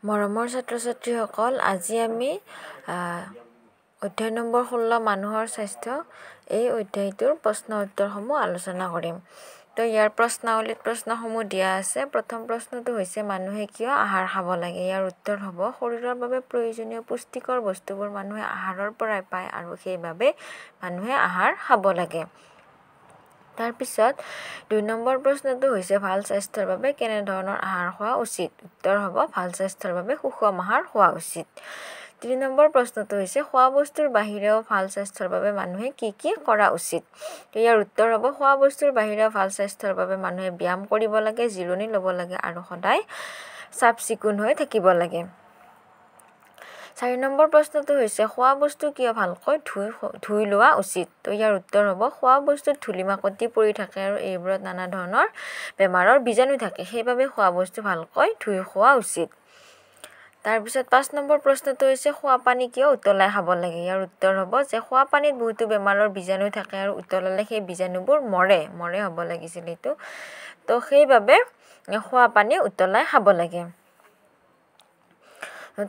মৰমৰ ছাত্ৰ-ছাত্ৰীসকল, আজি আমি অধ্যায় নম্বৰ 16 মানুহৰ স্বাস্থ্য এই অধ্যায়টোৰ প্ৰশ্ন উত্তৰসমূহ আলোচনা কৰিম। তো ইয়াৰ প্ৰশ্নাৱলীত প্ৰশ্নসমূহ দিয়া আছে। প্ৰথম প্ৰশ্নটো হৈছে মানুহে কিয় আহাৰ খাব লাগে? ইয়াৰ উত্তৰ হ'ব শৰীৰৰ বাবে প্ৰয়োজনীয় পুষ্টিকৰ বস্তুবোৰ মানুহে আহাৰৰ পৰাই পায় আৰু সেইবাবে মানুহে আহাৰ খাব লাগে। তাৰপিছত 2 নম্বৰ প্ৰশ্নটো হৈছে ভাল স্বাস্থ্যৰ বাবে কেনেধৰণৰ আহাৰ খোৱা উচিত? উত্তৰ হ'ব ভাল স্বাস্থ্যৰ বাবে সুষম আহাৰ খোৱা উচিত। 3 নম্বৰ প্ৰশ্নটো হৈছে খোৱা বস্তুৰ বাহিৰেও ভাল স্বাস্থ্যৰ বাবে মানুহে কি কি কৰা উচিত? ইয়াৰ উত্তৰ হ'ব খোৱা বস্তুৰ বাহিৰেও ভাল স্বাস্থ্যৰ বাবে মানুহে ব্যায়াম কৰিব লাগে, জিৰণি ল'ব লাগে আৰু সদায় চাফ চিকুণ হৈ থাকিব লাগে। 4 নম্বৰ প্ৰশ্নটো হৈছে খোৱা বস্তু কিয় ভালকৈ ধুই লোৱা উচিত? তো ইয়াৰ উত্তৰ হ'ব খোৱা বস্তুত ধূলি-মাকতি পৰি থাকে আৰু এইবোৰত নানা ধৰণৰ বেমাৰৰ বীজাণু থাকে, সেইবাবে খোৱা বস্তু ভালকৈ ধুই খোৱা উচিত। তাৰপিছত 5 নম্বৰ প্ৰশ্নটো হৈছে খোৱা পানী কিয় উতলাই খাব লাগে? ইয়াৰ উত্তৰ হ'ব যে খোৱা পানীত বহুতো বেমাৰৰ বীজাণু থাকে আৰু উতলালে সেই বীজাণুবোৰ মৰে হ'ব লাগিছিল এইটো। তো সেইবাবে খোৱা পানী উতলাই খাব লাগে।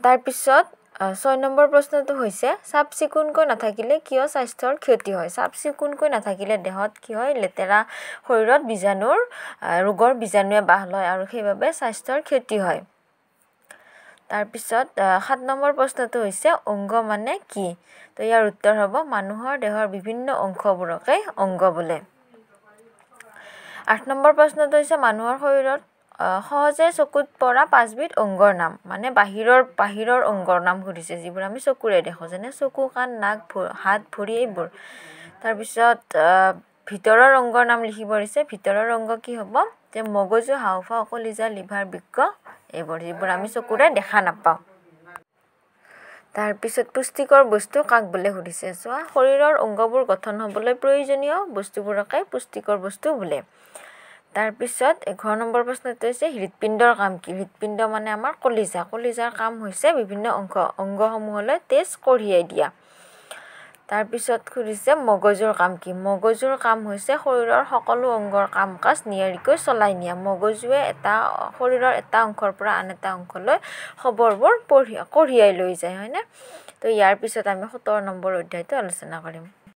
তাৰপিছত 6 নম্বৰ প্ৰশ্নটো হৈছে চাফ চিকুণকৈ নাথাকিলে কিয় স্বাস্থ্যৰ ক্ষতি হয়? চাফ চিকুণকৈ নাথাকিলে দেহত কি হয়? লেতেৰা শৰীৰত ৰোগৰ বীজাণুৱে বাহ লয় আৰু সেইবাবে স্বাস্থ্যৰ ক্ষতি হয়। তাৰপিছত 7 নম্বৰ প্ৰশ্নটো হৈছে অংগ মানে কি? তো ইয়াৰ উত্তৰ হ'ব মানুহৰ দেহৰ বিভিন্ন অংশবোৰকে অংগ বোলে। 8 নম্বৰ প্ৰশ্নটো হৈছে মানুহৰ শৰীৰত সহজে চকুত পৰা 5 বিধ অংগৰ নাম। মানে বাহিৰৰ অংগৰ নাম সুধিছে, যিবোৰ আমি চকুৰে দেখোঁ, যেনে চকু, কাণ, নাক, হাত, ভৰি এইবোৰ। তাৰপিছত ভিতৰৰ অংগৰ নাম লিখিব দিছে। ভিতৰৰ অংগ কি হ'ব? যে মগজু, হাঁওফাঁও, কলিজা, লিভাৰ, বৃক্ক এইবোৰ, যিবোৰ আমি চকুৰে দেখা নাপাওঁ। তাৰপিছত পুষ্টিকৰ বস্তু কাক বোলে সুধিছে। চোৱা, শৰীৰৰ অংগবোৰ গঠন হ'বলৈ প্ৰয়োজনীয় বস্তুবোৰকে পুষ্টিকৰ বস্তু বোলে। তাৰপিছত 11 নম্বৰ প্ৰশ্নটো হৈছে হৃদপিণ্ডৰ কাম কি? হৃদপিণ্ড মানে আমাৰ কলিজা। কলিজাৰ কাম হৈছে বিভিন্ন অংগসমূহলৈ তেজ কঢ়িয়াই দিয়া। তাৰপিছত সুধিছে মগজুৰ কাম কি? মগজুৰ কাম হৈছে শৰীৰৰ সকলো অংগৰ কাম কাজ নিয়াৰিকৈ চলাই নিয়া। মগজুৱে শৰীৰৰ এটা অংশৰ পৰা আন এটা অংশলৈ খবৰবোৰ কঢ়িয়াই লৈ যায়, হয়নে? তো ইয়াৰ পিছত আমি 17 নম্বৰ অধ্যায়টো আলোচনা কৰিম।